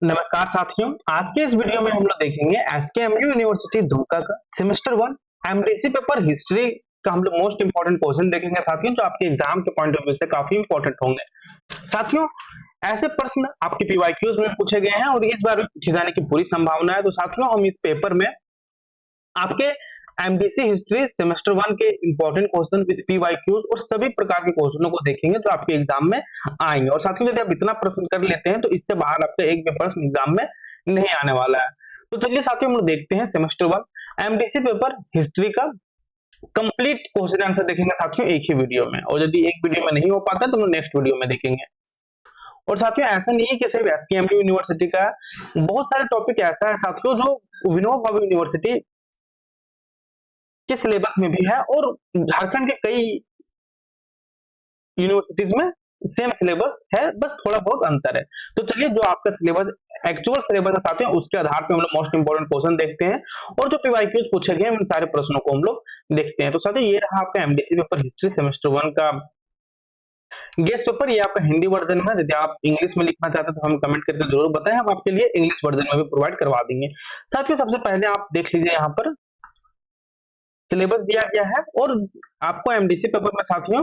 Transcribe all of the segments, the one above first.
नमस्कार साथियों, आज के इस वीडियो में हम लोग देखेंगे एसकेएमयू यूनिवर्सिटी दुमका का सेमेस्टर 1 एमडीसी पेपर हिस्ट्री का हम लोग मोस्ट इंपोर्टेंट क्वेश्चन देखेंगे साथियों, जो आपके एग्जाम के पॉइंट ऑफ व्यू से काफी इंपोर्टेंट होंगे। साथियों, ऐसे प्रश्न आपके पीवाईक्यूज में पूछे गए हैं और इस बार भी पूछे जाने की पूरी संभावना है। तो साथियों, हम इस पेपर में आपके एमडीसी हिस्ट्री सेमेस्टर 1 के इंपॉर्टेंट क्वेश्चन विद पीवाईक्यूज और सभी प्रकार के क्वेश्चनों को देखेंगे जो आपके एग्जाम में आएंगे। और साथियों, यदि आप इतना प्रश्न कर लेते हैं तो इससे बाहर आपका एक भी प्रश्न एग्जाम में नहीं आने वाला है। तो चलिए साथियों, हम लोग देखते हैं सेमेस्टर 1 एमडीसी पेपर हिस्ट्री का कंप्लीट क्वेश्चन आंसर देखेंगे साथियों एक ही वीडियो में। और यदि एक वीडियो में नहीं हो पाता तो हम लोग नेक्स्ट वीडियो में देखेंगे। और साथियों, ऐसा नहीं है कि सिर्फ एसकेएमयू यूनिवर्सिटी का है, बहुत सारे टॉपिक ऐसा है साथियों जो विनोबा भावे यूनिवर्सिटी के सिलेबस में भी है और झारखंड के कई यूनिवर्सिटीज में सेम सिलेबस है, बस थोड़ा बहुत अंतर है। तो चलिए, जो आपका सिलेबस एक्चुअल सिलेबस है साथियों, उसके आधार पे हम लोग मोस्ट इंपोर्टेंट क्वेश्चन देखते हैं और जो पीवाईक्यूज पूछे गए हैं उन सारे प्रश्नों को हम लोग देखते हैं। तो साथियों, ये रहा आपका एमडीसी पेपर हिस्ट्री सेमेस्टर 1 का गेस्ट पेपर। ये आपका हिंदी वर्जन है। यदि आप इंग्लिश में लिखना चाहते हैं तो हम कमेंट करके जरूर बताएं, हम आपके लिए इंग्लिश वर्जन में भी प्रोवाइड करवा देंगे। साथियों, सबसे पहले आप देख लीजिए यहाँ पर सिलेबस दिया गया है और आपको एमडीसी पेपर में साथियों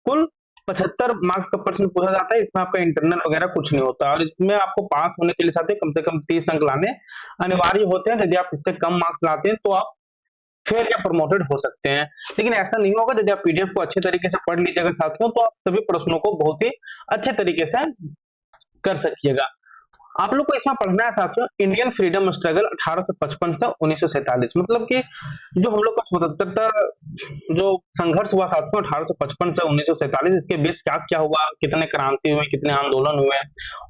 कुल 75 मार्क्स का प्रश्न पूछा जाता है। इसमें आपका इंटरनल वगैरह कुछ नहीं होता और इसमें आपको पास होने के लिए साथियों कम से कम 30 अंक लाने अनिवार्य होते हैं। यदि आप इससे कम मार्क्स लाते हैं तो आप फेल या प्रमोटेड हो सकते हैं, लेकिन ऐसा नहीं होगा। यदि आप पीडीएफ को अच्छे तरीके से पढ़ लीजिएगा साथियों तो आप सभी प्रश्नों को बहुत ही अच्छे तरीके से कर सकिएगा। आप लोग को इसमें पढ़ना है साथियों इंडियन फ्रीडम स्ट्रगल 1855 से 1947, मतलब कि जो हम लोग का स्वतंत्रता जो संघर्ष हुआ साथियों 1855 से 1947, इसके बीच क्या क्या हुआ, कितने क्रांति हुए, कितने आंदोलन हुए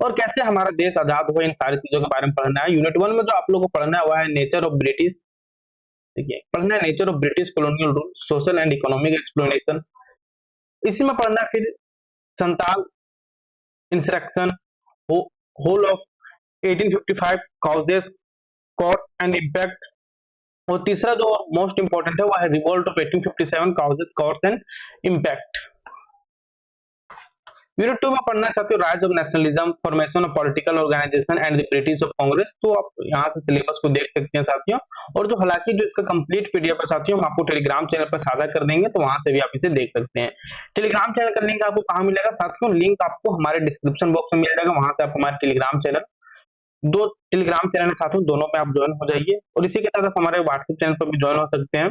और कैसे हमारा देश आजाद हुआ, इन सारी चीजों के बारे में पढ़ना है। यूनिट 1 में जो आप लोग को पढ़ना है वह है नेचर ऑफ ब्रिटिश, देखिए पढ़ना है nature of British colonial rule, social and economic explanation. इसी में पढ़ना है फिर Santal insurrection, Hool of 1855 causes, cause and impact। और तीसरा जो मोस्ट इंपॉर्टेंट है वह है revolt of 1857 causes, cause and impact। Unit 2 में पढ़ना चाहते हो rise of nationalism, formation of political organisation and the British of Congress. तो आप यहाँ से सिलेबस को देख सकते हैं साथियों। और जो हालांकि जो इसका कंप्लीट पीडीएफ है साथियों हम आपको टेलीग्राम चैनल पर साझा कर देंगे, तो वहां से भी आप इसे देख सकते हैं। टेलीग्राम चैनल का लिंक आपको कहाँ मिलेगा साथियों? लिंक आपको हमारे डिस्क्रिप्शन बॉक्स में मिल जाएगा, वहां से आप हमारे टेलीग्राम चैनल, दो टेलीग्राम चैनल है साथियों, दोनों पे आप ज्वाइन हो जाइए। और इसी के साथ आप हमारे व्हाट्सएप चैनल पर भी ज्वाइन हो सकते हैं।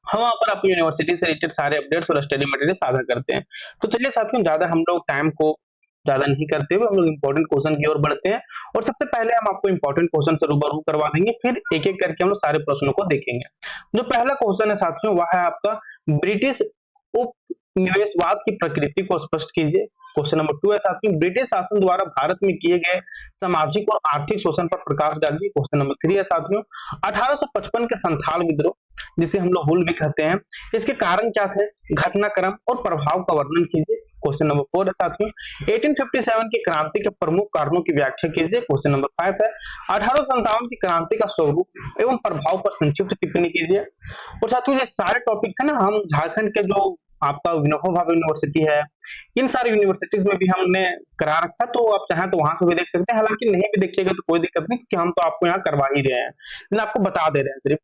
हम वहां पर अपनी यूनिवर्सिटी से रिलेटेड सारे अपडेट्स और स्टडी मटेरियल साझा करते हैं। तो चलिए साथियों, ज्यादा हम लोग टाइम को ज्यादा नहीं करते हुए हम लोग इंपॉर्टेंट क्वेश्चन की ओर बढ़ते हैं। और सबसे पहले हम आपको इंपॉर्टेंट क्वेश्चन से रूबरू करवा देंगे, फिर एक एक करके हम लोग सारे प्रश्नों को देखेंगे। जो पहला क्वेश्चन है साथियों वह है आपका ब्रिटिश उपनिवेशवाद की प्रकृति को स्पष्ट कीजिए। क्वेश्चन नंबर 2 है साथियों ब्रिटिश शासन द्वारा भारत में किए गए सामाजिक और आर्थिक शोषण पर प्रकाश डालिए। क्वेश्चन नंबर 3 है साथियों 1855 के संथाल विद्रोह, जिसे हम लोग हुल भी कहते हैं, इसके कारण क्या थे, घटनाक्रम और प्रभाव का वर्णन कीजिए। क्वेश्चन नंबर 4 है साथियों 1857 की क्रांति के प्रमुख कारणों की व्याख्या कीजिए। क्वेश्चन नंबर 5 है 1857 की क्रांति का स्वरूप एवं प्रभाव पर संक्षिप्त टिप्पणी कीजिए। और साथियों ये सारे टॉपिक्स है ना, हम झारखंड के जो आपका विनोबा भावे यूनिवर्सिटी है, इन सारी यूनिवर्सिटीज में भी हमने करा रखा, तो आप चाहें तो वहां से भी देख सकते हैं। हालांकि नहीं भी देखिएगा तो कोई दिक्कत नहीं, क्योंकि हम तो आपको यहाँ करवा ही रहे हैं, लेकिन आपको बता दे रहे हैं सिर्फ।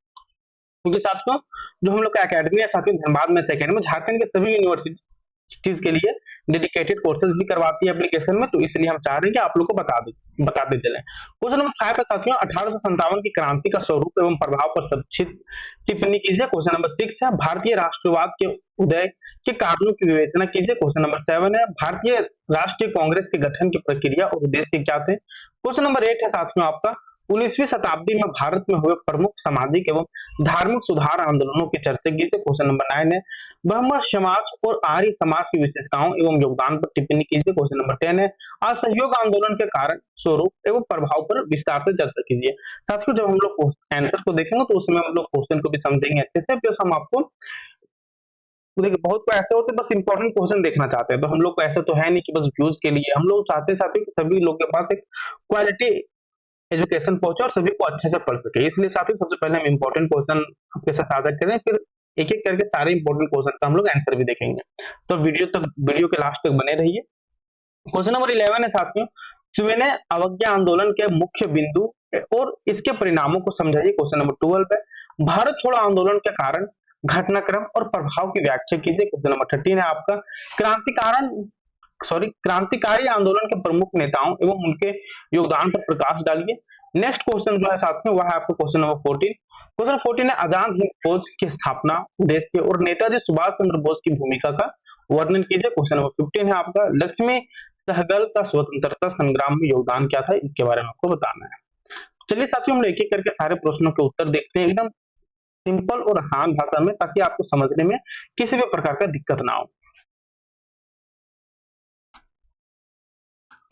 क्योंकि साथियों जो हम लोग का अकेडमी है साथियों धनबाद में अकेडमी, झारखंड के सभी यूनिवर्सिटीज के लिए डेडिकेटेड कोर्सेज भी करवाती है एप्लीकेशन में, तो इसलिए हम चाह रहे हैं कि आप लोग को बताते चले। क्वेश्चन नंबर 5 है साथियों 1857 की क्रांति का स्वरूप एवं प्रभाव पर संक्षिप्त टिप्पणी कीजिए। क्वेश्चन नंबर 6 है भारतीय राष्ट्रवाद के उदय के कारणों की विवेचना कीजिए। क्वेश्चन नंबर 7 है भारतीय राष्ट्रीय कांग्रेस के गठन की प्रक्रिया और उद्देश्य क्या थे। क्वेश्चन नंबर 8 है साथियों आपका 19वीं शताब्दी में भारत में हुए प्रमुख सामाजिक एवं धार्मिक सुधार आंदोलनों की चर्चा कीजिए। क्वेश्चन नंबर 9 है ब्रह्म समाज और आर्य समाज की विशेषताओं एवं योगदान पर टिप्पणी कीजिए। क्वेश्चन नंबर 10 है असहयोग आंदोलन के कारण, स्वरूप एवं प्रभाव पर विस्तार से चर्चा कीजिए। साथियों जब हम लोग आंसर को देखेंगे तो उसमें हम लोग क्वेश्चन को भी समझेंगे अच्छे से, प्लस हम आपको देखिए बहुत को ऐसे होते हैं बस इंपॉर्टेंट क्वेश्चन देखना चाहते हैं, तो हम लोग को ऐसा तो है नहीं कि बस व्यूज के लिए, हम लोग चाहते कि सभी लोग के पास एक क्वालिटी एजुकेशन पहुंचे और सभी को अच्छे से पढ़ सके। इसलिए साथियों सबसे पहले हम इंपॉर्टेंट क्वेश्चन आपके साथ साझा करें, फिर एक एक करके सारे इंपॉर्टेंट क्वेश्चन का हम लोग आंसर भी देखेंगे। तो वीडियो के लास्ट तक बने रहिए। क्वेश्चन नंबर 11 है साथियों सविनय अवज्ञा आंदोलन के मुख्य बिंदु और इसके परिणामों को समझाइए। क्वेश्चन नंबर 12 है। भारत छोड़ो आंदोलन के कारण, घटनाक्रम और प्रभाव की व्याख्या कीजिए। क्वेश्चन नंबर 13 है आपका। क्रांतिकारी आंदोलन के प्रमुख नेताओं एवं उनके योगदान पर प्रकाश डालिए। नेक्स्ट क्वेश्चन जो है साथियों वह है आपका क्वेश्चन नंबर 14। क्वेश्चन 14 है आजाद हिंद फौज की स्थापना, उद्देश्य और नेताजी सुभाष चंद्र बोस की भूमिका का वर्णन कीजिए। क्वेश्चन नंबर 15 है आपका। लक्ष्मी सहगल का स्वतंत्रता संग्राम में योगदान क्या था, इसके बारे में आपको बताना है। चलिए साथियों हम एक एक करके सारे प्रश्नों के उत्तर देखते हैं एकदम सिंपल और आसान भाषा में, ताकि आपको समझने में किसी भी प्रकार का दिक्कत ना हो।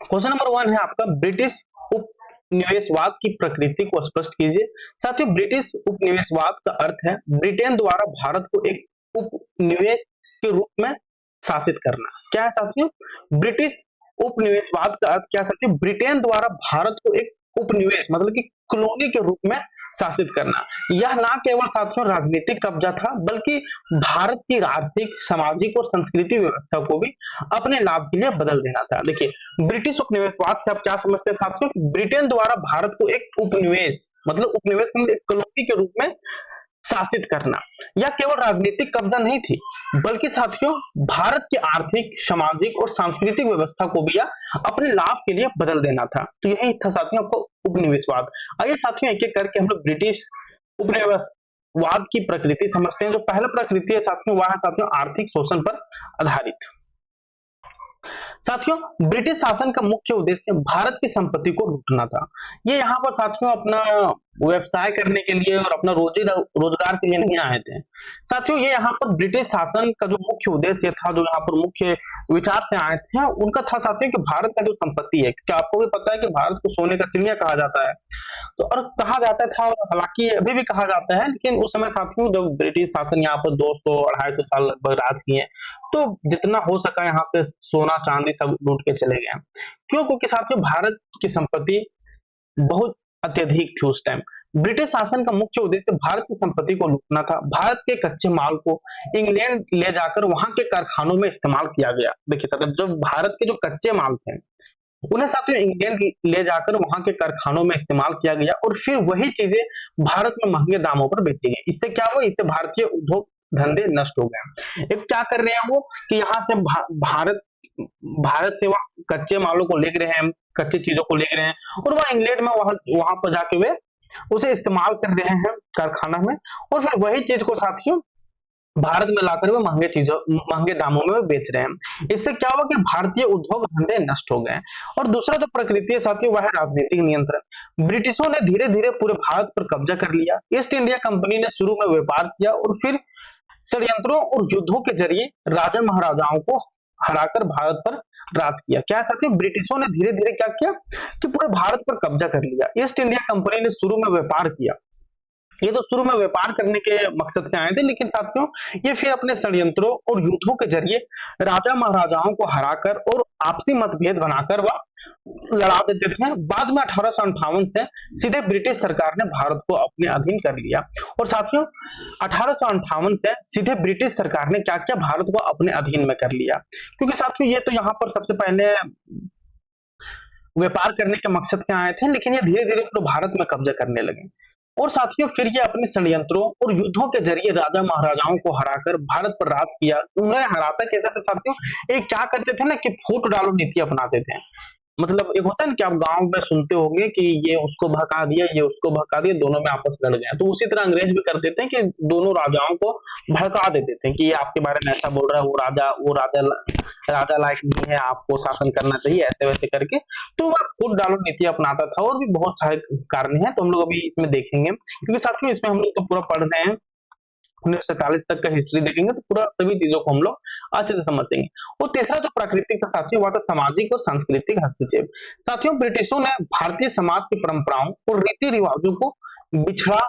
क्वेश्चन नंबर 1 है आपका। ब्रिटिश उपनिवेशवाद की प्रकृति को स्पष्ट कीजिए। साथियों ब्रिटिश उपनिवेशवाद का अर्थ है ब्रिटेन द्वारा भारत को एक उपनिवेश के रूप में शासित करना। क्या है साथियों? ब्रिटिश उपनिवेशवाद का अर्थ क्या साथियों? ब्रिटेन द्वारा भारत को एक उपनिवेश मतलब कि कॉलोनी के रूप में शासित करना। यह ना केवल साथियों राजनीतिक कब्जा था, बल्कि भारत की आर्थिक, सामाजिक और संस्कृति व्यवस्था को भी अपने लाभ के लिए बदल देना था। देखिए ब्रिटिश उपनिवेशवाद से आप क्या समझते हैं साथियों? ब्रिटेन द्वारा भारत को एक उपनिवेश मतलब उपनिवेश मतलब एक कॉलोनी के रूप में शासित करना। यह केवल राजनीतिक कब्जा नहीं थी, बल्कि साथियों भारत की आर्थिक, सामाजिक और सांस्कृतिक व्यवस्था को भी अपने लाभ के लिए बदल देना था। तो यही था साथियों आपको उपनिवेशवाद। आइए साथियों एक एक करके हम लोग ब्रिटिश उपनिवेशवाद की प्रकृति समझते हैं। जो पहला प्रकृति है साथियों वह है साथियों आर्थिक शोषण पर आधारित। साथियों ब्रिटिश शासन का मुख्य उद्देश्य भारत की संपत्ति को लूटना था। ये यहाँ पर साथियों अपना व्यवसाय करने के लिए और अपना रोजगार के लिए नहीं आए थे। साथियों ये यहाँ पर ब्रिटिश शासन का जो मुख्य उद्देश्य था, जो यहाँ पर मुख्य विचार से आए थे, उनका था साथियों कि भारत का जो संपत्ति है, क्या आपको भी पता है कि भारत को सोने का चिड़िया कहा जाता है, तो और कहा जाता था, और हालांकि अभी भी कहा जाता है, लेकिन उस समय साथियों जब ब्रिटिश शासन यहाँ पर 200-250 साल लगभग राज किए, तो जितना हो सका यहाँ से सोना चांदी सब लूट के चले गए। क्यों? क्योंकि साथियों भारत की संपत्ति बहुत अत्यधिक थी उस टाइम। ब्रिटिश शासन का मुख्य उद्देश्य भारत की संपत्ति को लूटना था। भारत के कच्चे माल को इंग्लैंड ले जाकर वहां के कारखानों में इस्तेमाल किया गया। देखिए साथियों जो भारत के जो कच्चे माल थे उन्हें साथियों इंग्लैंड ले जाकर वहां के कारखानों में इस्तेमाल किया गया और फिर वही चीजें भारत में महंगे दामों पर बेची गई। इससे क्या हुआ? इससे भारतीय उद्योग धंधे नष्ट हो गए। एक क्या कर रहे हैं वो कि यहाँ से भारत से वह कच्चे मालों को ले रहे हैं, कच्ची चीजों को ले रहे हैं और वह इंग्लैंड में वहां पर जाके वे उसे इस्तेमाल कर रहे हैं कारखाना में, और फिर वही चीज को साथियों भारत में लाकर वे महंगे दामों में बेच रहे हैं। इससे क्या हुआ कि भारतीय उद्योग धंधे नष्ट हो गए। और दूसरा जो प्रकृति है साथियों वह है राजनीतिक नियंत्रण। ब्रिटिशों ने धीरे धीरे पूरे भारत पर कब्जा कर लिया। ईस्ट इंडिया कंपनी ने शुरू में व्यापार किया और फिर षड्यंत्रों और युद्धों के जरिए राजा महाराजाओं को हराकर भारत पर राज किया। क्या साथियों? ब्रिटिशों ने धीरे धीरे क्या किया कि पूरे भारत पर कब्जा कर लिया। ईस्ट इंडिया कंपनी ने शुरू में व्यापार किया, ये तो शुरू में व्यापार करने के मकसद से आए थे, लेकिन साथियों ये फिर अपने षड्यंत्रों और युद्धों के जरिए राजा महाराजाओं को हराकर और आपसी मतभेद बनाकर वह लड़ा देते थे। बाद में 1858 से सीधे ब्रिटिश सरकार ने भारत को अपने अधीन कर लिया। और साथियों 1858 से सीधे ब्रिटिश सरकार ने क्या किया? भारत को अपने अधीन में कर लिया। क्योंकि साथियों ये तो यहाँ पर सबसे पहले व्यापार करने के मकसद से आए थे, लेकिन ये धीरे धीरे तो भारत में कब्जा करने लगे। और साथियों फिर ये अपने षड्यंत्रों और युद्धों के जरिए राजा महाराजाओं को हराकर भारत पर राज किया। उन्हें हराता कैसे था साथियों? एक क्या करते थे ना कि फूट डालो नीति अपनाते थे। मतलब एक होता है ना कि आप गांव में सुनते होंगे कि ये उसको भगा दिया, ये उसको भगा दिया, दोनों में आपस लड़ गए। तो उसी तरह अंग्रेज भी कर देते हैं कि दोनों राजाओं को भड़का देते थे कि ये आपके बारे में ऐसा बोल रहा है, वो राजा लायक नहीं है, आपको शासन करना चाहिए, ऐसे वैसे करके। तो वह फूट डालो नीति अपनाता था। और भी बहुत सारे कारण हैं, तो हम लोग अभी इसमें देखेंगे, क्योंकि साथियों इसमें हम लोग तो पूरा पढ़ रहे हैं 1947 तक का हिस्ट्री देखेंगे तो पूरा सभी चीजों को हम लोग अच्छे से समझेंगे। और तीसरा जो प्राकृतिक था साथियों वह था सामाजिक और सांस्कृतिक हस्तक्षेप। साथियों ब्रिटिशों ने भारतीय समाज की परंपराओं और रीति रिवाजों को बिछड़ा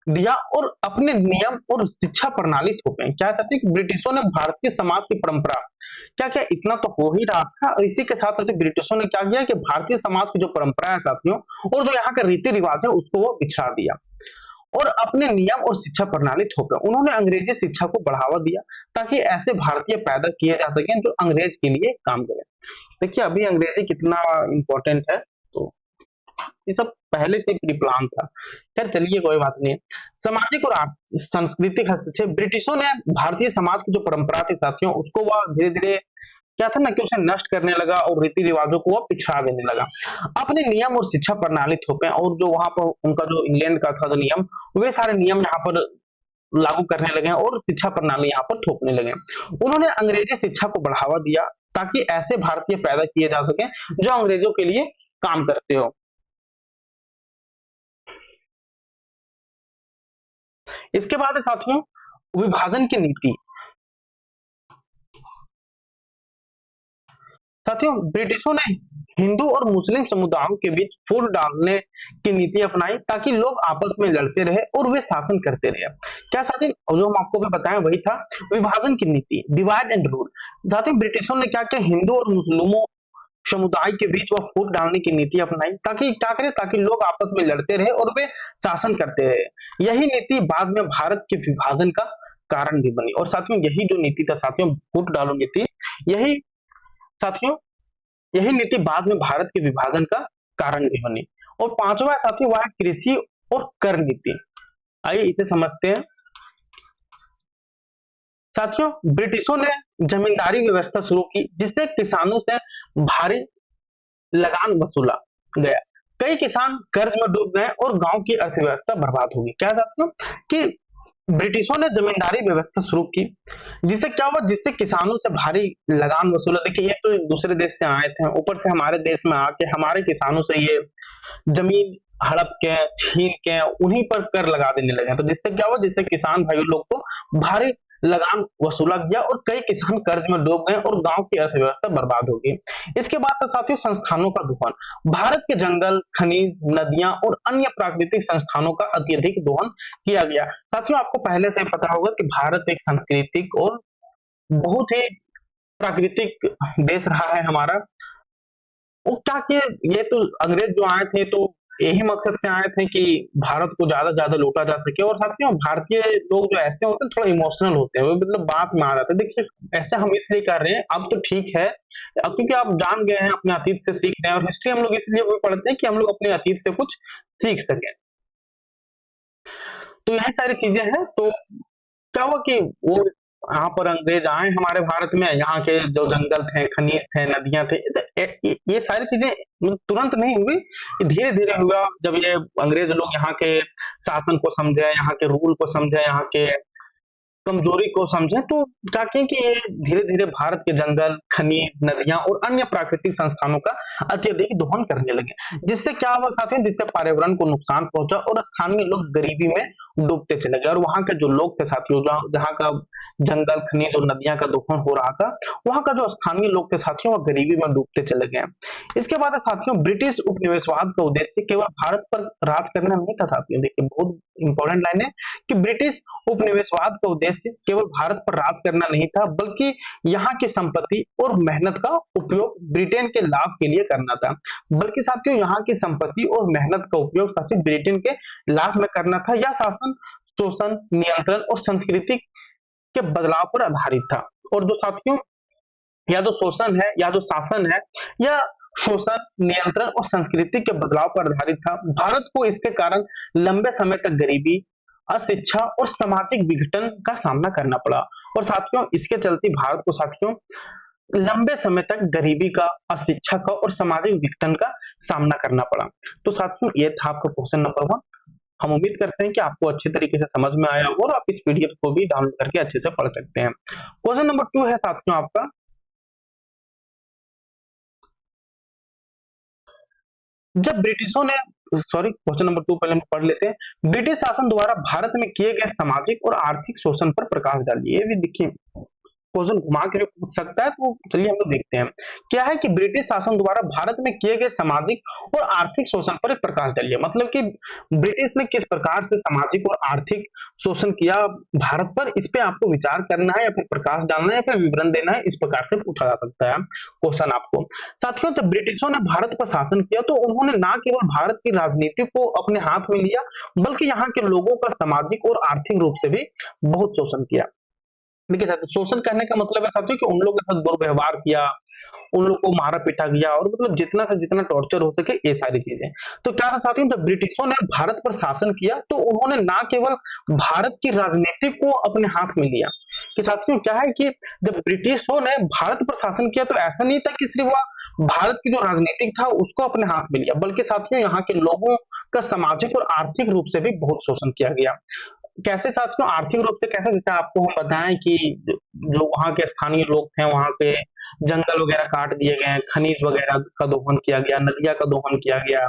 दिया और अपने नियम और शिक्षा प्रणाली थोपे। क्या साथियों कि ब्रिटिशों ने भारतीय समाज की परंपरा क्या क्या इतना तो हो ही रहा था, और इसी के साथ ब्रिटिशों ने क्या किया कि भारतीय समाज की जो परंपरा है साथियों और जो यहाँ का रीति रिवाज है उसको वो बिछड़ा दिया। और अपने नियम और शिक्षा प्रणाली थोपे। उन्होंने अंग्रेजी शिक्षा को बढ़ावा दिया ताकि ऐसे भारतीय पैदा किए जा सकें जो अंग्रेज के लिए काम करें। देखिए अभी अंग्रेजी कितना इंपॉर्टेंट है, तो ये सब पहले से प्री प्लान था। खैर चलिए कोई बात नहीं। सामाजिक और सांस्कृतिक हस्तक्षेप, ब्रिटिशों ने भारतीय समाज की जो परंपरा थी साथियों, उसको वह धीरे धीरे क्या था ना कि उसे नष्ट करने लगा और रीति रिवाजों को वह पिछड़ा देने लगा। अपने नियम और शिक्षा प्रणाली थोपे और जो वहां पर उनका जो इंग्लैंड का था जो नियम, वे सारे नियम यहाँ पर लागू करने लगे और शिक्षा प्रणाली यहाँ पर थोपने लगे। उन्होंने अंग्रेजी शिक्षा को बढ़ावा दिया ताकि ऐसे भारतीय पैदा किए जा सके जो अंग्रेजों के लिए काम करते हो। इसके बाद है साथियों विभाजन की नीति। साथियों ब्रिटिशों ने हिंदू और मुस्लिम समुदायों के बीच फूट डालने की नीति अपनाई ताकि लोग आपस में लड़ते रहे और वे शासन करते रहे। क्या साथियों जो हम आपको भी बताएं वही था विभाजन की नीति, डिवाइड एंड रूल। साथियों ब्रिटिशों ने क्या किया, हिंदू और मुस्लिमों समुदाय के बीच वह फूट डालने की नीति अपनाई ताकि क्या करें, ताकि लोग आपस में लड़ते रहे और वे शासन करते रहे। यही नीति बाद में भारत के विभाजन का कारण भी बनी। और साथियों यही जो नीति था साथियों फूट डालो नीति, यही साथियों यही नीति बाद में भारत के विभाजन का कारण भी बनी। और पांचवा साथियों वह कृषि और कर नीति। आइए इसे समझते हैं। साथियों ब्रिटिशों ने जमींदारी व्यवस्था शुरू की जिससे किसानों से भारी लगान वसूला गया। कई किसान कर्ज में डूब गए और गांव की अर्थव्यवस्था बर्बाद होगी। क्या साथियों कि ब्रिटिशों ने जमींदारी व्यवस्था शुरू की जिससे क्या हुआ, जिससे किसानों से भारी लगान वसूला। देखिए ये तो दूसरे देश से आए थे, ऊपर से हमारे देश में आके हमारे किसानों से ये जमीन हड़प के छीन के उन्हीं पर कर लगा देने लगे। तो जिससे क्या हुआ, जिससे किसान भाई लोग को भारी लगान वसूला गया और कई किसान कर्ज में डूब गए और गांव की अर्थव्यवस्था बर्बाद हो गई। इसके बाद तो साथियों संस्थानों का दोहन। भारत के जंगल, खनिज, नदियां और अन्य प्राकृतिक संस्थानों का अत्यधिक दोहन किया गया। साथियों आपको पहले से पता होगा कि भारत एक सांस्कृतिक और बहुत ही प्राकृतिक देश रहा है हमारा। वो क्या कि ये तो अंग्रेज जो आए थे तो यही मकसद से आए थे कि भारत को ज्यादा लूटा जा सके। और साथियों भारतीय लोग जो ऐसे होते हैं थोड़ा इमोशनल होते हैं, वो मतलब बात में आ जाते हैं। देखिए ऐसे हम इसलिए कर रहे हैं, अब तो ठीक है अब क्योंकि आप जान गए हैं, अपने अतीत से सीख रहे हैं। और हिस्ट्री हम लोग इसलिए भी पढ़ते हैं कि हम लोग अपने अतीत से कुछ सीख सकें। तो यही सारी चीजें हैं। तो क्या हुआ कि वो यहाँ पर अंग्रेज आए हमारे भारत में, यहाँ के जो जंगल थे, खनिज थे, नदियां थे, ये सारी चीजें मतलब तुरंत नहीं हुई, ये धीरे धीरे हुआ। जब ये अंग्रेज लोग यहाँ के शासन को समझे, यहाँ के रूल को समझे, यहाँ के कमजोरी को समझे, तो क्या किए कि ये धीरे धीरे भारत के जंगल, खनिज, नदियां और अन्य प्राकृतिक संस्थानों का अत्यधिक दोहन करने लगे। जिससे क्या हुआ साथियों, जिससे पर्यावरण को नुकसान पहुंचा और स्थानीय लोग गरीबी में डूबते चले गए। और वहां के जो लोग थे साथियों, जहाँ का जंगल, खनिज और नदियां का दोहन हो रहा था, वहां का जो स्थानीय लोग थे साथियों वह गरीबी में डूबते चले गए। इसके बाद साथियों ब्रिटिश उपनिवेशवाद का उद्देश्य केवल भारत पर राज करना नहीं था। साथियों देखिए बहुत इंपॉर्टेंट लाइन है कि ब्रिटिश उपनिवेशवाद का उद्देश्य केवल भारत पर राज करना नहीं था, बल्कि यहाँ की संपत्ति और मेहनत का उपयोग ब्रिटेन के लाभ के लिए करना था। बल्कि साथियों यहाँ की संपत्ति और मेहनत का उपयोग साथियों ब्रिटेन के लाभ में करना था। यह शासन शोषण, नियंत्रण और संस्कृति के बदलाव पर आधारित था। और जो साथियों या जो शोषण है या जो शासन है, यह शोषण, नियंत्रण और संस्कृति के बदलाव पर आधारित था। भारत को इसके कारण लंबे समय तक गरीबी, अशिक्षा और सामाजिक विघटन का सामना करना पड़ा। और साथियों इसके चलते भारत को साथियों लंबे समय तक गरीबी का, अशिक्षा का और सामाजिक विघटन का सामना करना पड़ा। तो साथियों ये था आपका क्वेश्चन नंबर 1। हम उम्मीद करते हैं कि आपको अच्छे तरीके से समझ में आया होगा और आप इस पीडीएफ को भी डाउनलोड करके अच्छे से पढ़ सकते हैं। क्वेश्चन नंबर 2 है साथियों आपका, जब ब्रिटिशों ने क्वेश्चन नंबर 2 पहले हम पढ़ लेते हैं। ब्रिटिश शासन द्वारा भारत में किए गए सामाजिक और आर्थिक शोषण पर प्रकाश डालिए। ये भी देखिए क्वेश्चन घुमा के भी पूछ सकता है, तो चलिए हम लोग देखते हैं। क्या है कि ब्रिटिश शासन द्वारा भारत में किए गए सामाजिक और आर्थिक शोषण पर एक प्रकाश डालिए। मतलब कि ब्रिटिश ने किस प्रकार से सामाजिक और आर्थिक शोषण किया भारत पर, इस पे आपको विचार करना है या फिर प्रकाश डालना है या फिर विवरण देना है, इस प्रकार से पूछा जा सकता है क्वेश्चन आपको। साथियों, जब ब्रिटिशों ने भारत पर शासन किया तो उन्होंने ना केवल भारत की राजनीति को अपने हाथ में लिया, बल्कि यहाँ के लोगों का सामाजिक और आर्थिक रूप से भी बहुत शोषण किया। देखिए साथियों, शोषण करने का मतलब है साथियों कि उन लोगों के साथ दुर्व्यवहार किया, उन लोग को मारा पीटा गया, और मतलब जितना से जितना टॉर्चर हो सके, ये सारी चीजें। तो क्या था साथियों, जब ब्रिटिशों ने भारत पर शासन किया तो उन्होंने ना केवल भारत की राजनीति को अपने हाथ में लिया, कि साथियों क्या है कि जब ब्रिटिशों ने भारत पर शासन किया तो ऐसा नहीं था कि सिर्फ वह भारत की जो राजनीतिक था उसको अपने हाथ में लिया, बल्कि साथियों यहाँ के लोगों का सामाजिक और आर्थिक रूप से भी बहुत शोषण किया गया। कैसे साथियों, आर्थिक रूप से कैसे, जैसे आपको हम बताएं कि जो वहां के स्थानीय लोग थे, वहां पे जंगल वगैरह काट दिए गए, खनिज वगैरह का दोहन किया गया, नदियां का दोहन किया गया,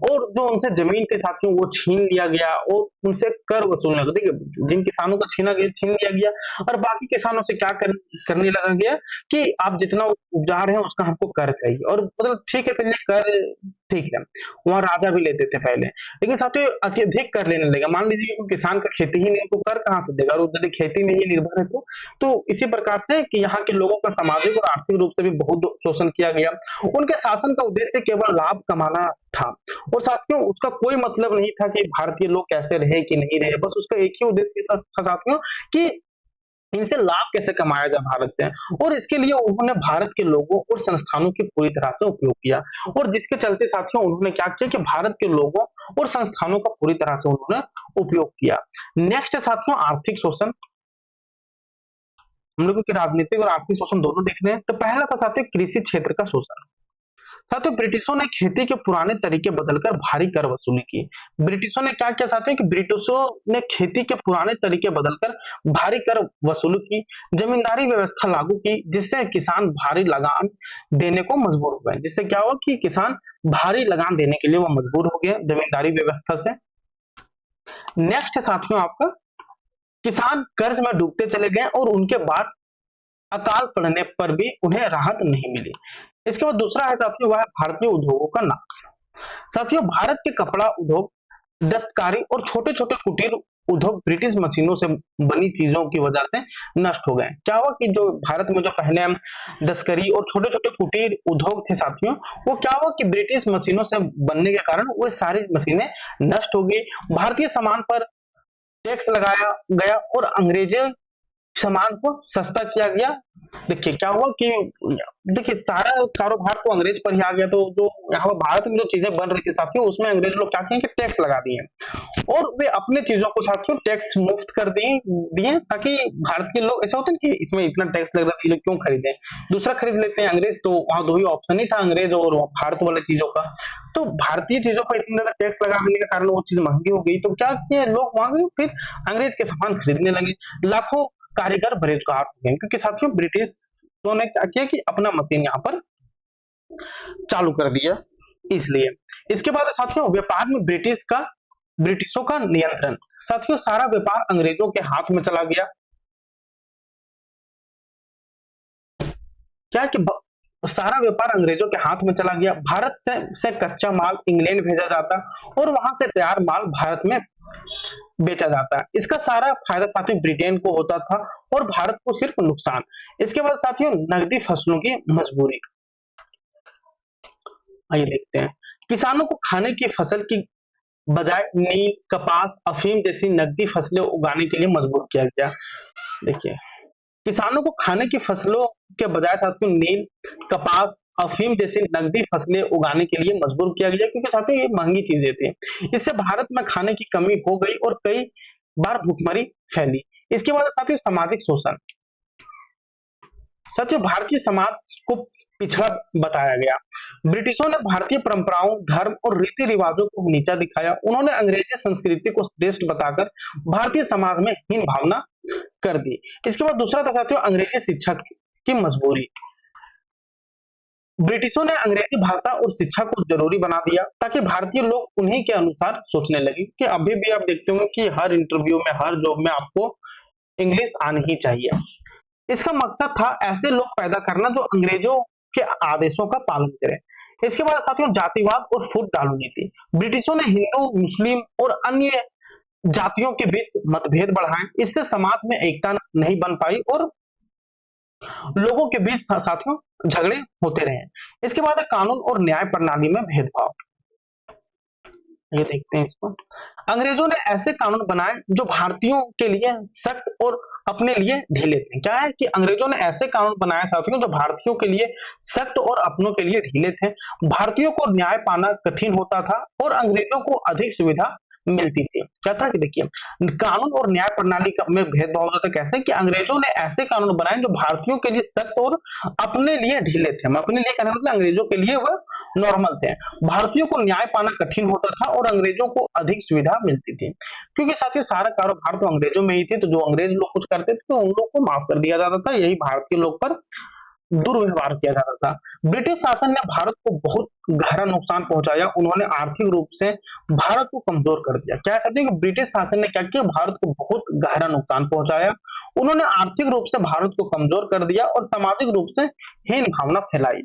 और जो उनसे जमीन के साथियों वो छीन लिया गया और उनसे कर वसूलने लगा। देखिए, जिन किसानों को छीन लिया गया, और बाकी किसानों से क्या करने लगा गया कि आप जितना उपजा रहे हैं उसका हमको कर चाहिए। और मतलब ठीक है, चलिए कर, ठीक है, वहां राजा भी लेते थे पहले, लेकिन साथियों अत्यधिक कर लेने लगा। मान लीजिए कि किसान का खेती ही नहीं तो कर कहां से देगा, और यदि खेती में ही निर्भर है तो इसी प्रकार से कि यहाँ के लोगों का सामाजिक और आर्थिक रूप से भी बहुत शोषण किया गया। उनके शासन का उद्देश्य केवल लाभ कमाना था, और साथियों उसका कोई मतलब नहीं था कि भारतीय लोग कैसे रहे कि नहीं रहे, बस उसका एक ही उद्देश्य था साथियों कि इनसे लाभ कैसे कमाया जाए भारत से। और इसके लिए उन्होंने भारत के लोगों और संस्थानों की पूरी तरह से उपयोग किया, और जिसके चलते साथियों उन्होंने क्या किया कि भारत के लोगों और संस्थानों का पूरी तरह से उन्होंने उपयोग किया। नेक्स्ट साथियों, आर्थिक शोषण। हम लोगों के राजनीतिक और आर्थिक शोषण दोनों देख रहे हैं। तो पहला था साथियों कृषि क्षेत्र का शोषण। साथियों ब्रिटिशों ने खेती के पुराने तरीके बदलकर भारी कर वसूली की। ब्रिटिशों ने क्या किया साथियों कि ब्रिटिशों ने खेती के पुराने तरीके बदलकर भारी कर वसूली की, जमींदारी व्यवस्था लागू की, जिससे किसान भारी लगान देने को मजबूर हो गए। जिससे क्या हुआ कि किसान भारी लगान देने के लिए वो मजबूर हो गए जमींदारी व्यवस्था से। नेक्स्ट है साथियों आपका, किसान कर्ज में डूबते चले गए और उनके बाद अकाल पड़ने पर भी उन्हें राहत नहीं मिली। इसके बाद दूसरा है साथियों, वह भारतीय उद्योगों का नाश। साथियों भारत के कपड़ा उद्योग, दस्तकारी और छोटे छोटे कुटीर उद्योग ब्रिटिश मशीनों से बनी चीजों की वजह से नष्ट हो गए। क्या हुआ कि जो भारत में जो पहले हम दस्तकारी और छोटे छोटे कुटीर उद्योग थे साथियों, वो क्या हुआ कि ब्रिटिश मशीनों से बनने के कारण वो सारी मशीनें नष्ट हो गई। भारतीय सामान पर टैक्स लगाया गया और अंग्रेजी सामान को सस्ता किया गया। देखिए क्या हुआ कि देखिए सारा कारोबार तो अंग्रेज पर ही आ गया, तो जो यहाँ भारत में जो चीजें बन रही थी साथियों उसमें अंग्रेज लोग क्या किए कि टैक्स लगा दिए, और वे अपने चीजों को साथियों टैक्स मुक्त कर दिए ताकि भारत के लोग, ऐसा होता है कि इसमें इतना टैक्स लग रहा है, ये लोग क्यों खरीदें, दूसरा खरीद लेते हैं अंग्रेज। तो वहां दो ही ऑप्शन ही था, अंग्रेज और भारत वाले चीजों का। तो भारतीय चीजों पर इतना ज्यादा टैक्स लगा देने के कारण वो चीज महंगी हो गई, तो क्या किए लोग वहां गए फिर अंग्रेज के सामान खरीदने लगे। लाखों कारीगर बेरोजगार हो गए, क्योंकि साथियों ब्रिटिशों ने क्या किया कि अपना मशीन यहाँ पर चालू कर दिया इसलिए। इसके बाद साथियों व्यापार में ब्रिटिशों का नियंत्रण। साथियों सारा व्यापार अंग्रेजों के हाथ में चला गया। क्या कि सारा व्यापार अंग्रेजों के हाथ में चला गया। भारत से कच्चा माल इंग्लैंड भेजा जाता और वहां से तैयार माल भारत में बेचा जाता है। इसका सारा फायदा साथियों ब्रिटेन को होता था और भारत को सिर्फ नुकसान। इसके बाद साथियों नकदी फसलों की मजबूरी। आइए देखते हैं, किसानों को खाने की फसल की बजाय नील, कपास, अफीम जैसी नकदी फसलें उगाने के लिए मजबूर किया गया। देखिए किसानों को खाने की फसलों के बजाय साथियों नील, कपास, अफीम जैसी नकदी फसलें उगाने के लिए मजबूर किया गया, क्योंकि साथियों ये महंगी चीजें थी। इससे भारत में खाने की कमी हो गई और कई बार भूखमरी फैली। इसके बाद साथियों सामाजिक शोषण। साथियों भारतीय समाज को पिछड़ा बताया गया। ब्रिटिशों ने भारतीय परंपराओं, धर्म और रीति रिवाजों को नीचा दिखाया। उन्होंने अंग्रेजी संस्कृति को श्रेष्ठ बताकर भारतीय समाज में हीन भावना कर दी। इसके बाद दूसरा था साथियों अंग्रेजी शिक्षा की मजबूरी। ब्रिटिशों ने अंग्रेजी भाषा और शिक्षा को जरूरी बना दिया ताकि भारतीय लोग उन्हीं के अनुसार सोचने लगे। कि अभी भी आप देखते होंगे कि हर इंटरव्यू में, हर जॉब में आपको इंग्लिश आनी ही चाहिए। इसका मकसद था ऐसे लोग पैदा करना जो अंग्रेजों के आदेशों का पालन करें। इसके बाद साथियों जातिवाद और फूट डालो नीति। ब्रिटिशों ने हिंदू, मुस्लिम और अन्य जातियों के बीच मतभेद बढ़ाए। इससे समाज में एकता नहीं बन पाई और लोगों के बीच साथियों झगड़े होते रहे। इसके बाद है कानून और न्याय प्रणाली में भेदभाव। ये देखते हैं इसको। अंग्रेजों ने ऐसे कानून बनाए जो भारतीयों के लिए सख्त और अपने लिए ढीले थे। क्या है कि अंग्रेजों ने ऐसे कानून बनाए साथियों जो भारतीयों के लिए सख्त और अपनों के लिए ढीले थे। भारतीयों को न्याय पाना कठिन होता था और अंग्रेजों को अधिक सुविधा मिलती थी। क्या था कि देखिए कानून और न्याय प्रणाली में भेदभाव होता था। कैसे कि अंग्रेजों ने ऐसे कानून बनाए जो भारतीयों के लिए सख्त और अपने लिए ढीले थे। हम अपने लिए कहने मतलब अंग्रेजों के लिए वह नॉर्मल थे। भारतीयों को न्याय पाना कठिन होता था और अंग्रेजों को अधिक सुविधा मिलती थी। क्योंकि साथियों सारा कारोबार तो अंग्रेजों में ही थी, तो जो अंग्रेज लोग कुछ करते थे तो उन लोग को माफ कर दिया जाता था। यही भारतीय लोग पर दुर्व्यवहार किया जाता था। ब्रिटिश शासन ने भारत को बहुत गहरा नुकसान पहुंचाया। उन्होंने आर्थिक रूप से भारत को कमजोर कर दिया। क्या कहते हैं कि ब्रिटिश शासन ने क्या किया, भारत को बहुत गहरा नुकसान पहुंचाया। उन्होंने आर्थिक रूप से भारत को कमजोर कर दिया और सामाजिक रूप से हीन भावना फैलाई।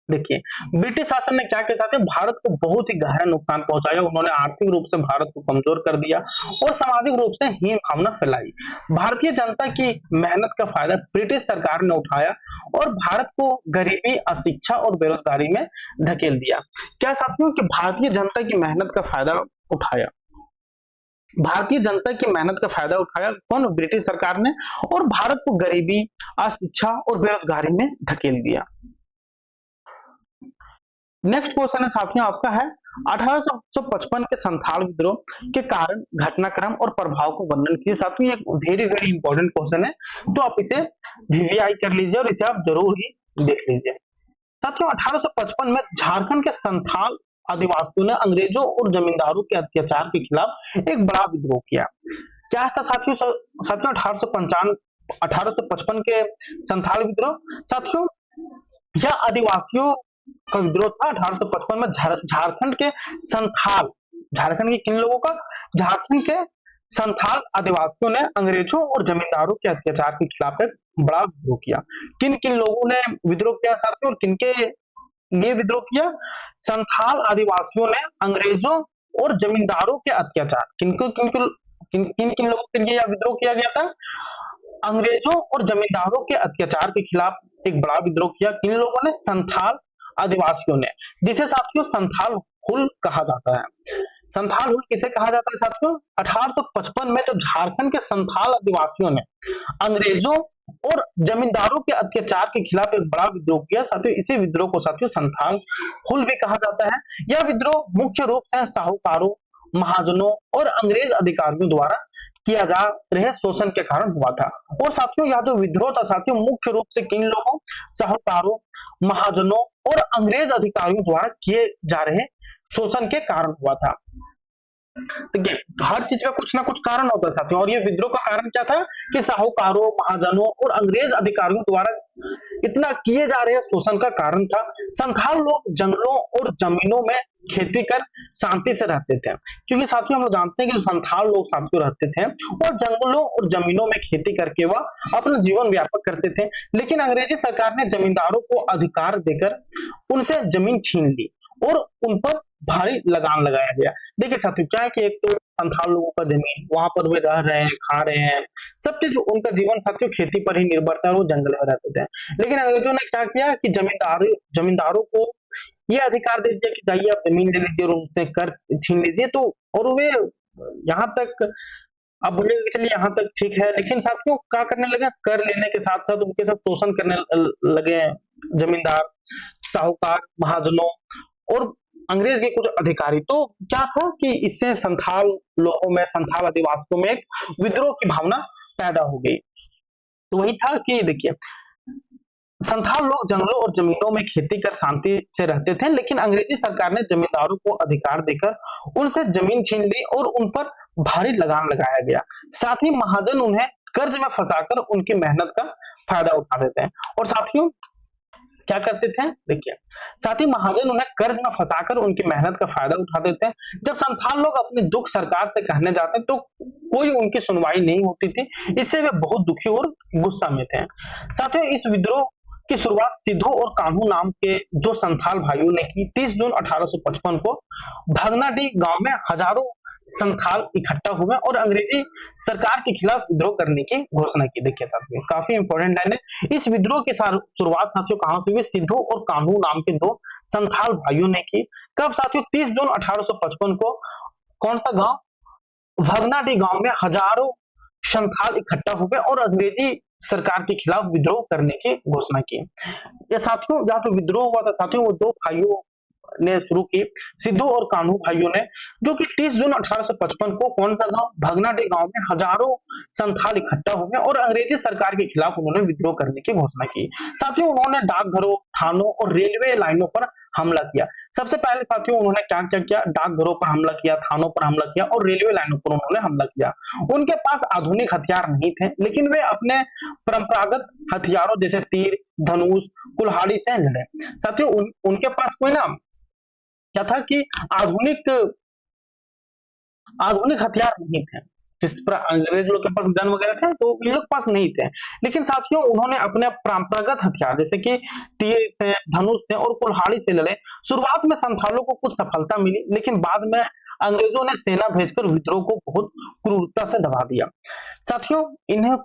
देखिए ब्रिटिश शासन ने क्या किया था, भारत को बहुत ही गहरा नुकसान पहुंचाया। उन्होंने आर्थिक रूप से भारत को कमजोर कर दिया और सामाजिक रूप से हीन भावना फैलाई। भारतीय जनता की मेहनत का फायदा ब्रिटिश सरकार ने उठाया और भारत को गरीबी, अशिक्षा और बेरोजगारी में धकेल दिया। क्या साथियों कि भारतीय जनता की मेहनत का फायदा उठाया, भारतीय जनता की मेहनत का फायदा उठाया कौन, ब्रिटिश सरकार ने, और भारत को गरीबी, अशिक्षा और बेरोजगारी में धकेल दिया। नेक्स्ट क्वेश्चन है साथियों आपका है 1855 के संथाल विद्रोह के कारण, घटनाक्रम और प्रभाव को वर्णन कीजिए। साथियों एक वेरी वेरी इंपॉर्टेंट क्वेश्चन है, तो आप इसे वीवीआई कर लीजिए और इसे आप जरूर ही देख लीजिए। साथियों 1855 में झारखंड के संथाल आदिवासियों ने अंग्रेजों और जमींदारों के अत्याचार के खिलाफ एक बड़ा विद्रोह किया। क्या था साथियों 1855 के संथाल विद्रोह। साथियों यह आदिवासियों का विद्रोह था 1855 में। झारखंड के संथाल, झारखंड के किन लोगों का, झारखंड के संथाल आदिवासियों ने अंग्रेजों और जमींदारों के अत्याचार के खिलाफ एक बड़ा विद्रोह किया। किन किन लोगों ने विद्रोह किया साथियों और किनके लिए विद्रोह किया, संथाल आदिवासियों ने अंग्रेजों और जमींदारों के अत्याचार, किन किन लोगों के लिए यह विद्रोह किया गया था, अंग्रेजों और जमींदारों के अत्याचार के खिलाफ एक बड़ा विद्रोह किया। किन लोगों ने, संथाल आदिवासियों ने, जिसे साथियों संथाल हुल कहा जाता है। संथाल हुल किसे कहा जाता है साथियों, 1855 में जब झारखंड के संथाल आदिवासियों ने अंग्रेजों और जमींदारों के अत्याचार के खिलाफ एक बड़ा विद्रोह किया साथियों, इसी विद्रोह को साथियों संथाल हुल भी कहा जाता है। यह विद्रोह मुख्य रूप से साहूकारों, महाजनों और अंग्रेज अधिकारियों द्वारा किया जा रहे शोषण के कारण हुआ था। और साथियों यह जो विद्रोह था साथियों मुख्य रूप से किन लोगों, साहूकारों, महाजनों और अंग्रेज अधिकारियों द्वारा किए जा रहे शोषण के कारण हुआ था। देखिए हर चीज का कुछ ना कुछ कारण होता है साथियों, और ये विद्रोह का कारण क्या था कि साहूकारों, महाजनों और अंग्रेज अधिकारियों द्वारा इतना किए जा रहे शोषण का कारण था। संथाल लोग जंगलों और जमीनों में खेती कर शांति से रहते थे, क्योंकि साथियों हम लोग जानते हैं कि संथाल लोग साथियों रहते थे और जंगलों और जमीनों में खेती करके वह अपना जीवन व्यापक करते थे। लेकिन अंग्रेजी सरकार ने जमींदारों को अधिकार देकर उनसे जमीन छीन ली और उन पर भारी लगान लगाया गया। देखिए साथियों क्या है कि एक तो संथाल लोगों का जमीन, वहां पर वे रह रहे हैं, खा रहे हैं, सब चीज उनका जीवन साथियों खेती पर ही निर्भर था और वो जंगल में रहते थे। लेकिन अंग्रेजों ने क्या किया कि जमींदारों को ये अधिकार दे दिया कि जाइए आप जमीन ले लीजिए और उनसे कर छीन लीजिए। तो और वे यहाँ तक अब बोलेंगे चलिए यहाँ तक ठीक है, लेकिन साथियों क्या करने लगे, कर लेने के साथ साथ उनके साथ शोषण करने लगे जमींदार, साहूकार, महाजनों और अंग्रेज के कुछ अधिकारी। तो क्या था कि इससे संथाल लोगों में, संथाल आदिवासियों में एक विद्रोह की भावना पैदा हो गई। तो वही था कि देखिए संथाल लोग जंगलों और जमीनों में खेती कर शांति से रहते थे, लेकिन अंग्रेजी सरकार ने जमींदारों को अधिकार देकर उनसे जमीन छीन ली और उन पर भारी लगान लगाया गया। साथ ही महाजन उन्हें कर्ज में फंसाकर उनकी मेहनत का फायदा उठाते थे। और साथियों क्या करते थे, देखिए साथ ही महाजन उन्हें कर्ज में फंसाकर उनकी मेहनत का फायदा उठाते थे। जब संथाल लोग अपने दुख सरकार से कहने जाते तो कोई उनकी सुनवाई नहीं होती थी, इससे वे बहुत दुखी और गुस्सा में थे। साथियों इस विद्रोह की शुरुआत सिद्धू और कान्हू नाम के दो संथाल भाइयों ने की। 30 जून 1855 को भगनाडीह गांव में हजारों संथाल इकट्ठा हुए और अंग्रेजी सरकार के खिलाफ विद्रोह करने की घोषणा की। देखिए साथियों काफी इंपॉर्टेंट है। इस विद्रोह की शुरुआत साथियों कहां से हुई, सिद्धू और कान्हू नाम के दो संथाल भाइयों ने की। कब साथियों, 30 जून 1855 को कौन सा गांव, भगनाडीह गांव में हजारों संथाल इकट्ठा हुए और अंग्रेजी सरकार के खिलाफ विद्रोह करने की घोषणा की। ये साथियों जहां तो विद्रोह हुआ था साथियों, वो दो भाइयों ने शुरू की, सिद्धू और कान्हू भाइयों ने, जो कि 30 जून 1855 को कौन सा गांव, भगनाडीह गांव में हजारों संथाल इकट्ठा हुए और अंग्रेजी सरकार के खिलाफ उन्होंने विद्रोह करने की घोषणा की। साथियों उन्होंने डाकघरों, थानों और रेलवे लाइनों पर हमला किया। सबसे पहले साथियों उन्होंने क्या क्या किया, डाकघरों पर हमला किया, थानों पर हमला किया और रेलवे लाइनों पर उन्होंने हमला किया। उनके पास आधुनिक हथियार नहीं थे, लेकिन वे अपने परंपरागत हथियारों जैसे तीर, धनुष, कुल्हाड़ी से लड़े। साथियों उनके पास कोई ना क्या था कि आधुनिक आधुनिक हथियार नहीं थे, जिस पर अंग्रेज लोग के पास गन वगैरह थे तो इन लोग के पास नहीं थे। लेकिन साथियों उन्होंने अपने परंपरागत हथियार जैसे कि तीर से, धनुष से और कुल्हाड़ी से लड़े। शुरुआत में संथालों को कुछ सफलता मिली, लेकिन बाद में अंग्रेजों ने सेना भेजकर विद्रोह को बहुत क्रूरता से दबा दिया। साथियों इन्हें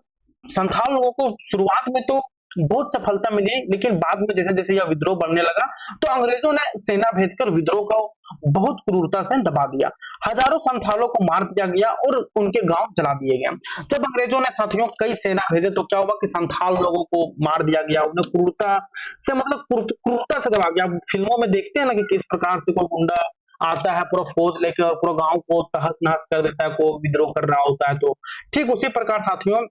संथाल लोगों को शुरुआत में तो बहुत सफलता मिली, लेकिन बाद में जैसे जैसे यह विद्रोह बढ़ने लगा तो अंग्रेजों ने सेना भेजकर विद्रोह को बहुत क्रूरता से दबा दिया। हजारों संथालों को मार दिया गया और उनके गांव जला दिए गए। जब अंग्रेजों ने साथियों कई सेना भेजे तो क्या हुआ कि संथाल लोगों को मार दिया गया, उन्हें क्रूरता से मतलब क्रूरता से दबा गया। फिल्मों में देखते हैं ना कि किस प्रकार से कोई गुंडा आता है पूरा फौज लेके और पूरा गांव को तहस नहस कर देता है, को विद्रोह कर रहा होता है, तो ठीक उसी प्रकार साथियों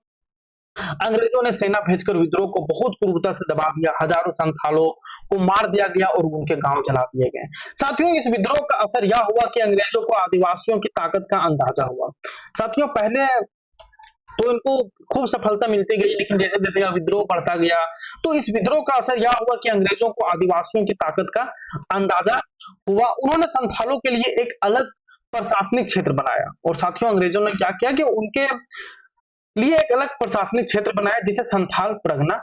अंग्रेजों ने सेना भेजकर विद्रोह को बहुत क्रूरता से दबा दिया। हजारों संथालों को मार दिया गया और उनके गांव जला दिए गए। साथियों इस विद्रोह का असर यह हुआ कि अंग्रेजों को आदिवासियों की ताकत का अंदाजा हुआ। साथियों पहले तो इनको खूब सफलता मिलती गई, लेकिन जैसे जैसे यह विद्रोह बढ़ता गया तो इस विद्रोह का असर यह हुआ कि अंग्रेजों को आदिवासियों की ताकत का अंदाजा हुआ। उन्होंने संथालों के लिए एक अलग प्रशासनिक क्षेत्र बनाया और साथियों अंग्रेजों ने क्या किया कि उनके लिए एक अलग प्रशासनिक क्षेत्र बनाया जिसे संथाल परगना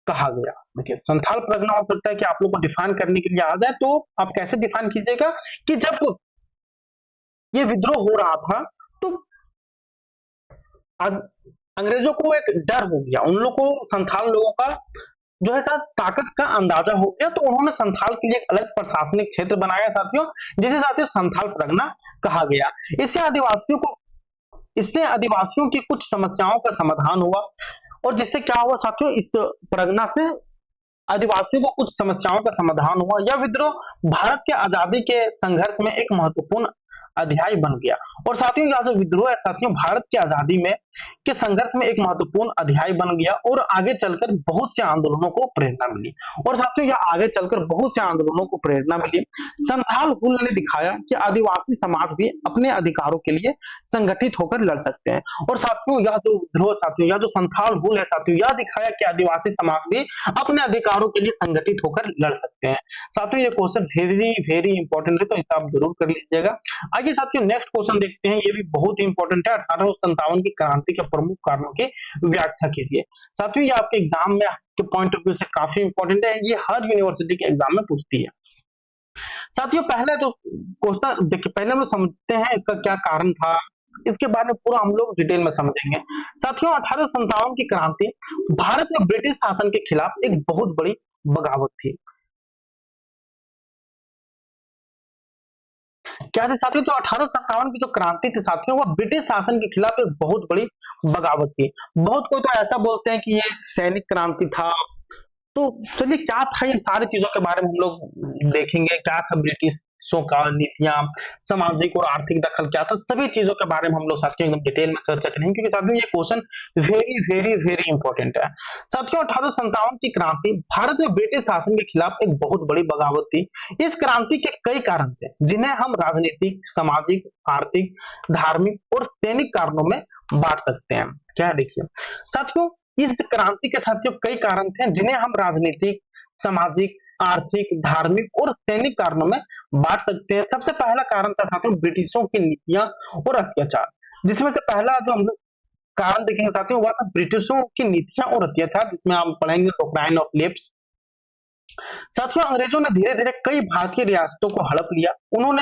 कहा गया। देखिए संथाल परगना हो सकता है कि आप लोग को डिफाइन करने के लिए आ जाए, तो आप कैसे डिफाइन कीजिएगा कि जब ये विद्रोह हो रहा था तो अंग्रेजों को एक डर हो गया, उन लोगों को संथाल लोगों का जो है ताकत का अंदाजा हो गया, तो उन्होंने संथाल के लिए एक अलग प्रशासनिक क्षेत्र बनाया साथियों, जिसे साथियों संथाल परगना कहा गया। इससे आदिवासियों की कुछ समस्याओं का समाधान हुआ और जिससे क्या हुआ साथियों, इस परगना से आदिवासियों को कुछ समस्याओं का समाधान हुआ। यह विद्रोह भारत के आजादी के संघर्ष में एक महत्वपूर्ण अध्याय बन गया। और साथियों यह जो विद्रोह है साथियों भारत की आजादी में के संघर्ष में एक महत्वपूर्ण अध्याय बन गया और आगे चलकर बहुत से आंदोलनों को प्रेरणा मिली। और साथियों यह आगे चलकर बहुत से आंदोलनों को प्रेरणा मिली। संथाल हुल ने दिखाया कि आदिवासी समाज भी अपने अधिकारों के लिए संगठित होकर लड़ सकते हैं। और साथियों यह जो विद्रोह साथियों यह जो संथाल हुल है साथियों यह दिखाया कि आदिवासी समाज भी अपने अधिकारों के लिए संगठित होकर लड़ सकते हैं। साथियों ये क्वेश्चन वेरी वेरी इंपॉर्टेंट है, तो इसे आप जरूर कर लीजिएगा। आइए साथियों नेक्स्ट क्वेश्चन देखते हैं, ये भी बहुत ही इंपॉर्टेंट है। 1857 की क्रांति के प्रमुख कारणों की व्याख्या कीजिए। साथियों ये आपके एग्जाम में के पॉइंट ऑफ व्यू से काफी इंपॉर्टेंट है, ये हर यूनिवर्सिटी के एग्जाम में पूछती है। साथियों पहले तो क्वेश्चन देखिए, पहले हम लोग समझते हैं इसका क्या कारण था, इसके बारे में पूरा हम लोग डिटेल में समझेंगे। साथियों 1857 की क्रांति भारत में ब्रिटिश शासन के खिलाफ एक बहुत बड़ी बगावत थी। क्या थी साथियों, तो 1857 की जो क्रांति थी साथियों वो ब्रिटिश शासन के खिलाफ एक बहुत बड़ी बगावत थी। बहुत कोई तो ऐसा बोलते हैं कि ये सैनिक क्रांति था। तो चलिए क्या था, इन सारी चीजों के बारे में हम लोग देखेंगे। क्या था ब्रिटिशों का नीतियां, सामाजिक और आर्थिक दखल क्या था, सभी चीजों के बारे में हम लोग साथियों एकदम डिटेल में चर्चा करेंगे, क्योंकि साथियों ये question very very very important है। साथियों 1857 की क्रांति भारत में ब्रिटिश शासन के खिलाफ एक बहुत बड़ी बगावत थी। इस क्रांति के कई कारण थे जिन्हें हम राजनीतिक, सामाजिक, आर्थिक, धार्मिक और सैनिक कारणों में बांट सकते हैं। क्या देखिए साथियों, इस क्रांति के साथियों कई कारण थे जिन्हें हम राजनीतिक, सामाजिक, आर्थिक, धार्मिक और सैनिक कारणों में बांट सकते हैं। सबसे पहला कारण था साथियों ब्रिटिशों की नीतियां और अत्याचार, जिसमें से पहला जो हम लोग कारण देखेंगे साथियों वह था ब्रिटिशों की नीतियां और अत्याचार, जिसमें हम पढ़ेंगे डॉक्ट्राइन ऑफ लेप्स। साथियों अंग्रेजों ने धीरे धीरे कई भारतीय रियासतों को हड़प लिया। उन्होंने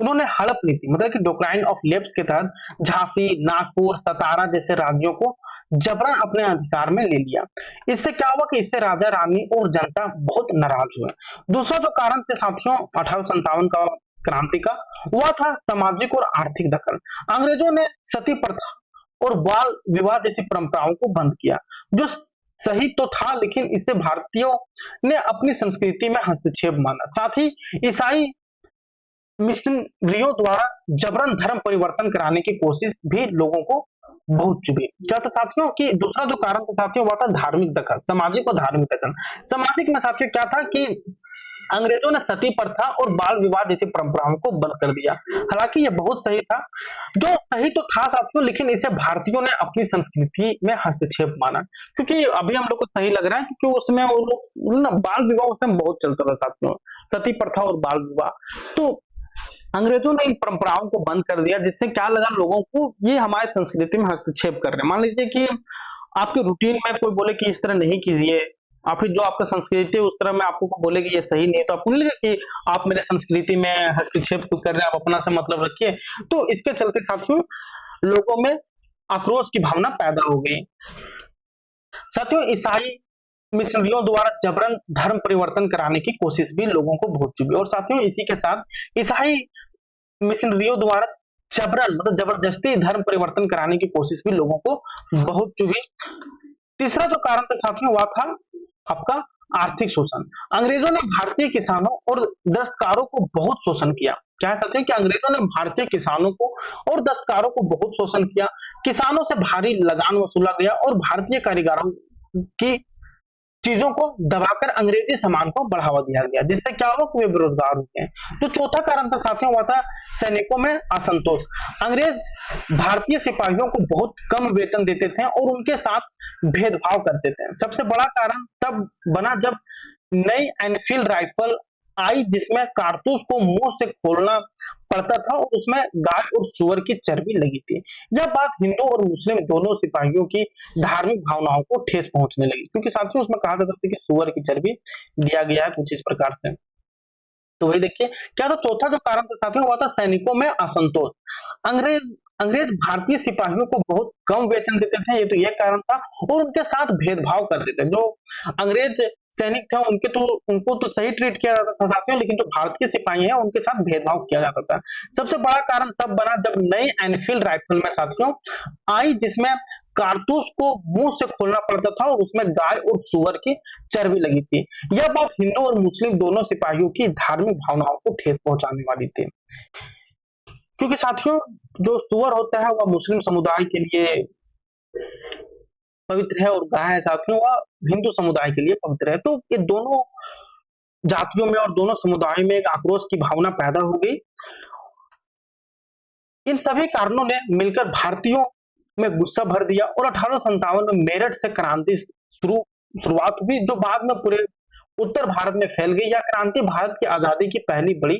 उन्होंने हड़प नीति मतलब कि डोक्लाइन ऑफ लेप्स के तहत झांसी, नागपुर, सतारा जैसे राज्यों को जबरन अपने अधिकार में ले लिया। इससे क्या हुआ कि इससे राजा रानी और जनता बहुत नाराज हुए। दूसरा जो कारण थे साथियों 1857 का क्रांति का, वह था सामाजिक और आर्थिक दखल। अंग्रेजों ने सती प्रथा और बाल विवाह जैसी परंपराओं को बंद किया, जो सही तो था, लेकिन इससे भारतीयों ने अपनी संस्कृति में हस्तक्षेप माना। साथ ही ईसाई मिशनरियों द्वारा जबरन धर्म परिवर्तन कराने की कोशिश भी लोगों को बहुत चुभी। क्या था साथियों कि दूसरा जो कारण था साथियों वह था धार्मिक दखल, सामाजिक और धार्मिक दखल। सामाजिक में साथियों क्या था कि अंग्रेजों ने सती प्रथा और बाल विवाह जैसी परंपराओं को बंद कर दिया। हालांकि यह बहुत सही था, जो सही तो था साथियों, लेकिन इसे भारतीयों ने अपनी संस्कृति में हस्तक्षेप माना। क्योंकि अभी हम लोग को सही लग रहा है क्योंकि उसमें वो लोग बाल विवाह उस टाइम बहुत चलता था साथियों, सती प्रथा और बाल विवाह। तो अंग्रेजों ने इन परंपराओं को बंद कर दिया, जिससे क्या लगा लोगों को ये हमारे संस्कृति में हस्तक्षेप कर रहे हैं। मान लीजिए कि आपके रूटीन में कोई बोले कि इस तरह नहीं कीजिए, और फिर जो आपका संस्कृति है उस तरह में आपको बोले कि ये सही नहीं, तो आपको नहीं लगे कि आप मेरे संस्कृति में हस्तक्षेप क्यों कर रहे हैं, आप अपना से मतलब रखिए। तो इसके चलते साथियों लोगों में आक्रोश की भावना पैदा हो गई। साथियों ईसाई मिशनरियों द्वारा जबरन धर्म परिवर्तन कराने की कोशिश भी लोगों को बहुत चुभी। और साथियों इसी के साथ ईसाई मिशनरियों द्वारा जबरन मतलब जबरदस्ती धर्म परिवर्तन कराने की कोशिश भी लोगों को बहुत चुभी। तीसरा जो कारण था साथियों वह था आपका आर्थिक शोषण। अंग्रेजों ने भारतीय किसानों और दस्तकारों को बहुत शोषण किया। क्या है साथियों कि अंग्रेजों ने भारतीय किसानों को और दस्तकारों को बहुत शोषण किया। किसानों से भारी लगान वसूला गया और भारतीय कारीगरों की चीजों को दबाकर अंग्रेजी सामान को बढ़ावा दिया गया, जिससे क्या हुआ कि वे बेरोजगार हो गए। तो चौथा कारण था साथियों वह था सैनिकों में असंतोष। अंग्रेज भारतीय सिपाहियों को बहुत कम वेतन देते थे और उनके साथ भेदभाव करते थे। सबसे बड़ा कारण तब बना जब नई एनफील्ड राइफल आई, जिसमें कारतूस को मुंह से खोलना पड़ता था और उसमें गाय और सुअर की चर्बी लगी थी। यह बात हिंदू और मुस्लिम दोनों सिपाहियों की धार्मिक भावनाओं को ठेस पहुंचने लगी, क्योंकि साथियों उसमें कहा जाता था कि सुअर की चर्बी दिया गया है कुछ इस प्रकार से। तो वही देखिए क्या था चौथा जो कारण था साथियों हुआ था सैनिकों में असंतोष। अंग्रेज अंग्रेज भारतीय सिपाहियों को बहुत कम वेतन देते थे, ये तो यह कारण था, और उनके साथ भेदभाव करते थे। जो अंग्रेज सैनिक थे उनको तो सही ट्रीट किया जाता था साथियों, लेकिन जो भारतीय सिपाही हैं उनके साथ भेदभाव किया जाता था। सबसे बड़ा कारण तब बना जब नई एनफील्ड राइफल में साथियों आई, जिसमें कारतूस को मुंह से खोलना पड़ता था और उसमें गाय और सुअर की चर्बी लगी थी। यह बात हिंदू और मुस्लिम दोनों सिपाहियों की धार्मिक भावनाओं को ठेस पहुंचाने वाली थी, क्योंकि साथियों जो सुअर होता है वह मुस्लिम समुदाय के लिए पवित्र है और गाय है साथियों वह हिंदू समुदाय के लिए पवित्र है। तो ये दोनों जातियों में और दोनों समुदायों में एक आक्रोश की भावना पैदा हो गई। इन सभी कारणों ने मिलकर भारतीयों में गुस्सा भर दिया और 1857 में मेरठ से क्रांति शुरुआत हुई, जो बाद में पूरे उत्तर भारत में फैल गई। यह क्रांति भारत की आजादी की पहली बड़ी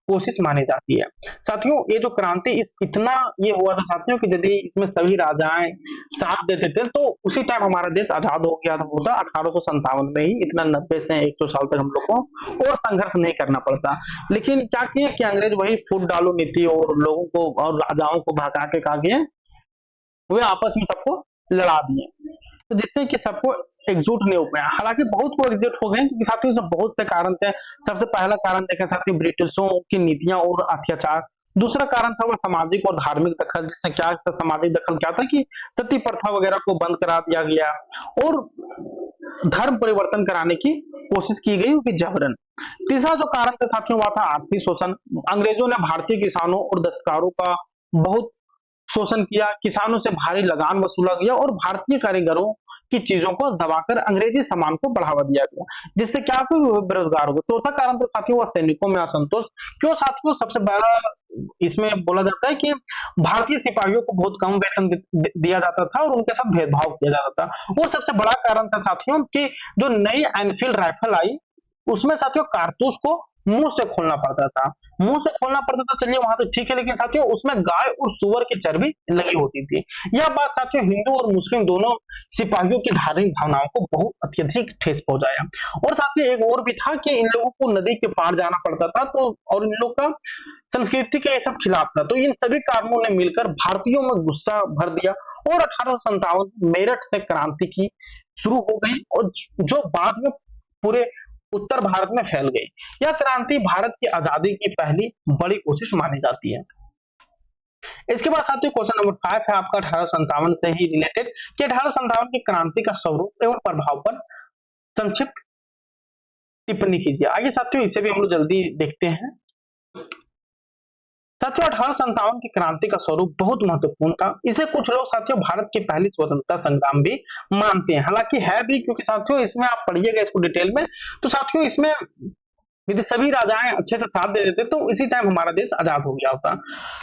कोशिश मानी जाती है। साथियों ये जो क्रांति इतना ये हुआ था साथियों कि यदि इसमें सभी राजाएं साथ देते थे तो उसी टाइम हमारा देश आजाद हो गया था 1857 में ही। इतना 90 से 100 साल तक हम लोग को और संघर्ष नहीं करना पड़ता। लेकिन क्या किए कि अंग्रेज वही फूट डालो नीति और लोगों को और राजाओं को भगा के कहा गया वे आपस में सबको लड़ा दिए, तो जिससे कि सबको एकजुट नहीं हो पाया। हालांकि बहुत को एकजुट हो गए क्योंकि साथियों इसमें बहुत से कारण थे। सबसे पहला कारण देखें साथियों ब्रिटिशों की नीतियां और अत्याचार। दूसरा कारण था वह सामाजिक और धार्मिक दखल, जिससे क्या था सामाजिक दखल क्या था कि सती प्रथा वगैरह को बंद करा दिया गया और धर्म परिवर्तन कराने की कोशिश की गई कि जबरन। तीसरा जो कारण था साथियों वह था आर्थिक शोषण। अंग्रेजों ने भारतीय किसानों और दस्तकारों का बहुत शोषण किया, किसानों से भारी लगान वसूला गया और भारतीय कारीगरों की चीजों को दबाकर अंग्रेजी सामान को बढ़ावा दिया गया, जिससे क्या बेरोजगार हो गए। चौथा कारण तो साथियों वह सैनिकों में असंतोष। क्यों साथियों सबसे पहला इसमें बोला जाता है कि भारतीय सिपाहियों को बहुत कम वेतन दिया जाता था और उनके साथ भेदभाव किया जाता था। और सबसे बड़ा कारण था साथियों कि जो नई एनफील्ड राइफल आई उसमें साथियों कारतूस को मुंह से खोलना पड़ता था। मुंह से खोलना पड़ता था, चलिए वहां तो ठीक है, लेकिन साथियों उसमें गाय और सुअर की चर्बी लगी होती थी। यह बात साथियों हिंदू और मुस्लिम दोनों सिपाहियों की धार्मिक भावनाओं को बहुत अत्यधिक ठेस पहुंचाया। और साथियों एक और भी था कि इन लोगों को नदी के पार जाना पड़ता था, तो और इन लोग का संस्कृति के ये सब खिलाफ था। तो इन सभी कारणों ने मिलकर भारतीयों में गुस्सा भर दिया और 1857 मेरठ से क्रांति की शुरू हो गई, और जो बाद में पूरे उत्तर भारत में फैल गई। यह क्रांति भारत की आजादी की पहली बड़ी कोशिश मानी जाती है। इसके बाद साथियों क्वेश्चन नंबर 5 है आपका 1857 से ही रिलेटेड, कि 1857 की क्रांति का स्वरूप एवं प्रभाव पर संक्षिप्त टिप्पणी कीजिए। आइए साथियों इसे भी हम लोग जल्दी देखते हैं। साथियों 1857 की क्रांति का स्वरूप बहुत महत्वपूर्ण था। इसे कुछ लोग साथियों भारत की पहली स्वतंत्रता संग्राम भी मानते हैं, हालांकि है भी, क्योंकि साथियों इसमें आप पढ़िएगा इसको डिटेल में, तो साथियों इसमें यदि सभी राजाएं अच्छे से साथ दे देते तो इसी टाइम हमारा देश आजाद हो गया होता।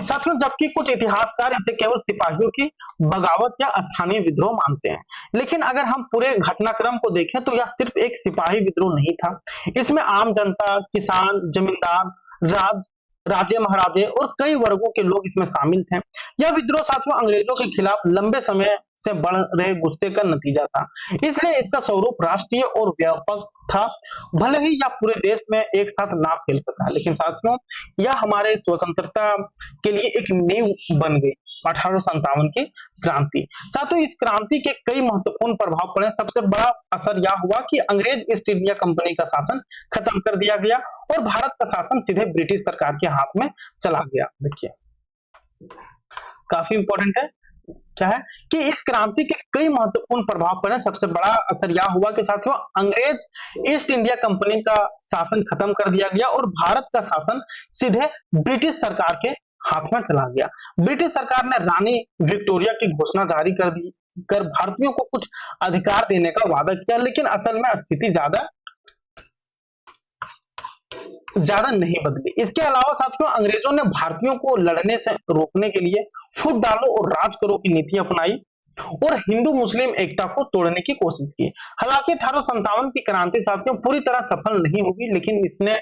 साथियों जबकि कुछ इतिहासकार इसे केवल सिपाहियों की बगावत या स्थानीय विद्रोह मानते हैं, लेकिन अगर हम पूरे घटनाक्रम को देखें तो यह सिर्फ एक सिपाही विद्रोह नहीं था। इसमें आम जनता, किसान, जमींदार, राजे महाराजे और कई वर्गों के लोग इसमें शामिल थे। यह विद्रोह साथियों अंग्रेजों के खिलाफ लंबे समय से बढ़ रहे गुस्से का नतीजा था, इसलिए इसका स्वरूप राष्ट्रीय और व्यापक था। भले ही यह पूरे देश में एक साथ ना फैल सका, लेकिन साथियों यह हमारे स्वतंत्रता के लिए एक नींव बन गई 1857 की क्रांति। साथियों इस क्रांति के कई महत्वपूर्ण प्रभाव पड़े। सबसे बड़ा असर यह हुआ कि अंग्रेज ईस्ट इंडिया कंपनी का शासन खत्म कर दिया गया और भारत का शासन सीधे ब्रिटिश सरकार के हाथ में चला गया। देखिए काफी इंपॉर्टेंट है, क्या है कि इस क्रांति के कई महत्वपूर्ण प्रभाव पड़े। सबसे बड़ा असर यह हुआ कि साथियों अंग्रेज ईस्ट इंडिया कंपनी का शासन खत्म कर दिया गया और भारत का शासन सीधे ब्रिटिश सरकार के हाथ में चला गया। ब्रिटिश सरकार ने रानी विक्टोरिया की घोषणा जारी कर भारतीयों को कुछ अधिकार देने का वादा किया, लेकिन असल में स्थिति ज्यादा नहीं बदली। इसके अलावा साथियों अंग्रेजों ने भारतीयों को लड़ने से रोकने के लिए फूट डालो और राज करो की नीति अपनाई और हिंदू मुस्लिम एकता को तोड़ने की कोशिश की। हालांकि 1857 की क्रांति साथियों पूरी तरह सफल नहीं होगी, लेकिन इसने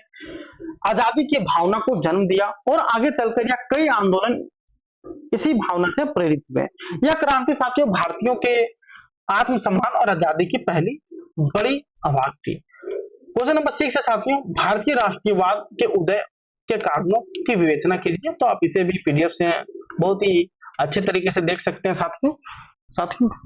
आजादी की भावना को जन्म दिया और आगे चलकर यह कई आंदोलन इसी भावना से प्रेरित हुए। यह क्रांति साथियों भारतीयों के आत्मसम्मान और आजादी की पहली बड़ी आवाज थी। क्वेश्चन नंबर 6 है साथियों भारतीय राष्ट्रीयवाद के उदय के कारणों की विवेचना कीजिए। तो आप इसे भी पीडीएफ से बहुत ही अच्छे तरीके से देख सकते हैं साथियों।